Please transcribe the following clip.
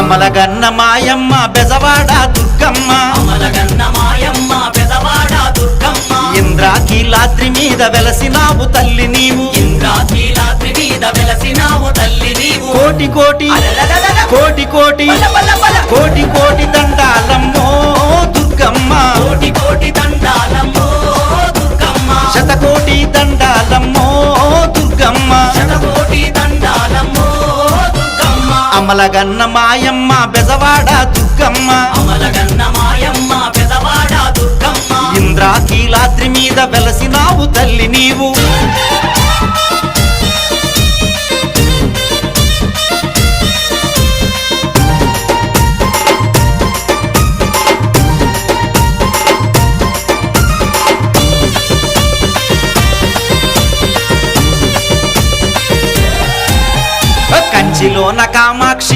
అమలగన్న మాయమ్మ బెజవాడ దుర్గమ్మ అమలగన్న మాయమ్మ బెజవాడ దుర్గమ్మ ఇంద్రాకీలాద్రి మీద వెలసినావు తల్లి నీవు ఇంద్రాకీలాద్రి మీద వెలసినావు తల్లి నీవు కోటి కోటి కోటి కోటి కోటి కోటి దండాలమ్మో దుర్గమ్మ కోటి కోటి దండాలమ్మో దుర్గమ్మ శతకోటి దండాలమ్మో దుర్గమ్మ శతకోటి దండాలమ్మో దుర్గమ్మ అమలగన్న మాయమ్మ బెజవాడ దుర్గమ్మ అమలగన్న మాయమ్మ బెజవాడ దుర్గమ్మ ఇంద్రాకీలాద్రి మీద వెలసినావు తల్లి నీవు కంచిలోన కామాక్షి